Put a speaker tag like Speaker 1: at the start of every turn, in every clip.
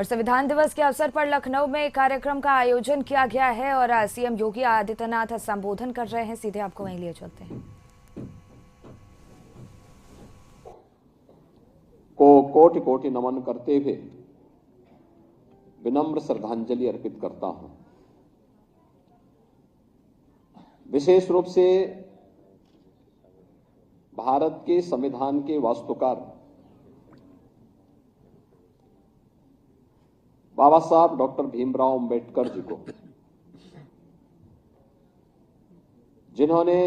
Speaker 1: और संविधान दिवस के अवसर पर लखनऊ में कार्यक्रम का आयोजन किया गया है और सीएम योगी आदित्यनाथ संबोधन कर रहे हैं। सीधे आपको वहीं लिए चलते हैं।
Speaker 2: को कोटि कोटि नमन करते हुए विनम्र श्रद्धांजलि अर्पित करता हूं। विशेष रूप से भारत के संविधान के वास्तुकार बाबा साहब डॉक्टर भीमराव अंबेडकर जी को, जिन्होंने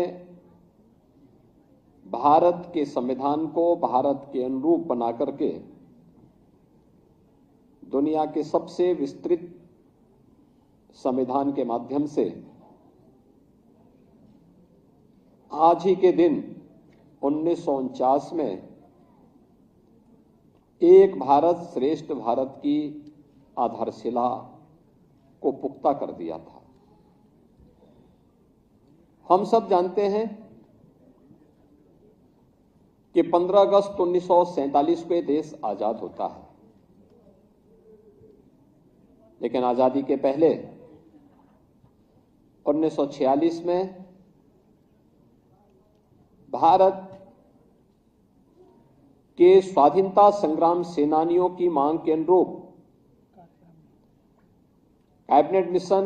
Speaker 2: भारत के संविधान को भारत के अनुरूप बना करके दुनिया के सबसे विस्तृत संविधान के माध्यम से आज ही के दिन 1949 में एक भारत श्रेष्ठ भारत की आधारशिला को पुख्ता कर दिया था। हम सब जानते हैं कि 15 अगस्त 1947 को देश आजाद होता है, लेकिन आजादी के पहले 1946 में भारत के स्वाधीनता संग्राम सेनानियों की मांग के अनुरूप कैबिनेट मिशन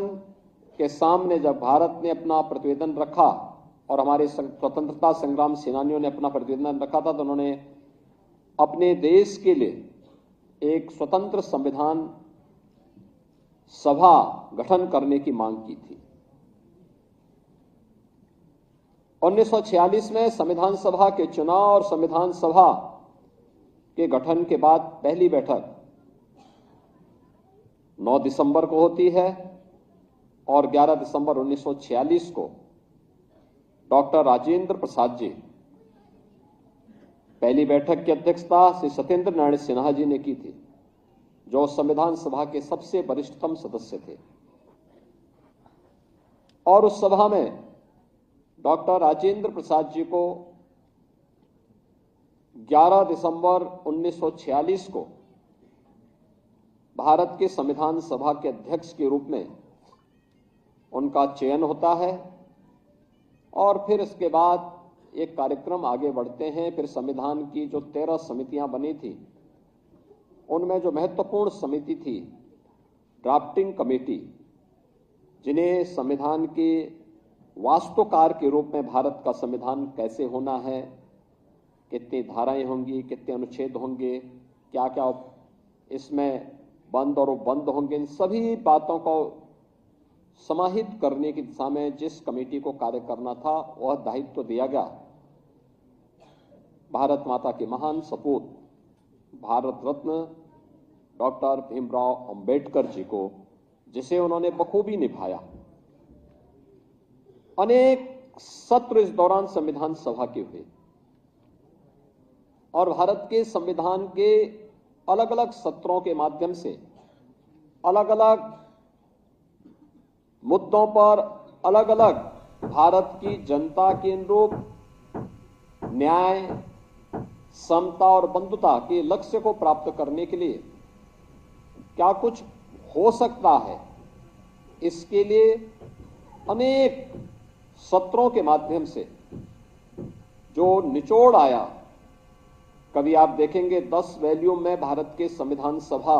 Speaker 2: के सामने जब भारत ने अपना प्रतिवेदन रखा और हमारे स्वतंत्रता संग्राम सेनानियों ने अपना प्रतिवेदन रखा था, तो उन्होंने अपने देश के लिए एक स्वतंत्र संविधान सभा गठन करने की मांग की थी। 1946 में संविधान सभा के चुनाव और संविधान सभा के गठन के बाद पहली बैठक 9 दिसंबर को होती है और 11 दिसंबर 1946 को डॉक्टर राजेंद्र प्रसाद जी पहली बैठक की अध्यक्षता श्री सत्येंद्र नारायण सिन्हा जी ने की थी, जो संविधान सभा के सबसे वरिष्ठतम सदस्य थे। और उस सभा में डॉक्टर राजेंद्र प्रसाद जी को 11 दिसंबर 1946 को भारत के संविधान सभा के अध्यक्ष के रूप में उनका चयन होता है और फिर इसके बाद एक कार्यक्रम आगे बढ़ते हैं। फिर संविधान की जो 13 समितियां बनी थी, उनमें जो महत्वपूर्ण समिति थी ड्राफ्टिंग कमेटी, जिन्हें संविधान के वास्तुकार के रूप में भारत का संविधान कैसे होना है, कितनी धाराएं होंगी, कितने अनुच्छेद होंगे, क्या क्या इसमें बंद और बंद होंगे, इन सभी बातों को समाहित करने की दिशा में जिस कमेटी को कार्य करना था, वह दायित्व दिया गया भारत माता के महान सपूत भारत रत्न डॉक्टर भीमराव अंबेडकर जी को, जिसे उन्होंने बखूबी निभाया। अनेक सत्र इस दौरान संविधान सभा के हुए और भारत के संविधान के अलग अलग सत्रों के माध्यम से अलग अलग मुद्दों पर अलग अलग भारत की जनता के अनुरूप न्याय, समता और बंधुता के लक्ष्य को प्राप्त करने के लिए क्या कुछ हो सकता है, इसके लिए अनेक सत्रों के माध्यम से जो निचोड़ आया। कभी आप देखेंगे 10 वॉल्यूम में भारत के संविधान सभा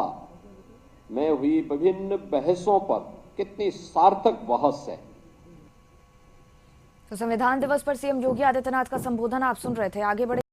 Speaker 2: में हुई विभिन्न बहसों पर कितनी सार्थक बहस है।
Speaker 1: तो संविधान दिवस पर सीएम योगी आदित्यनाथ का संबोधन आप सुन रहे थे। आगे बढ़े।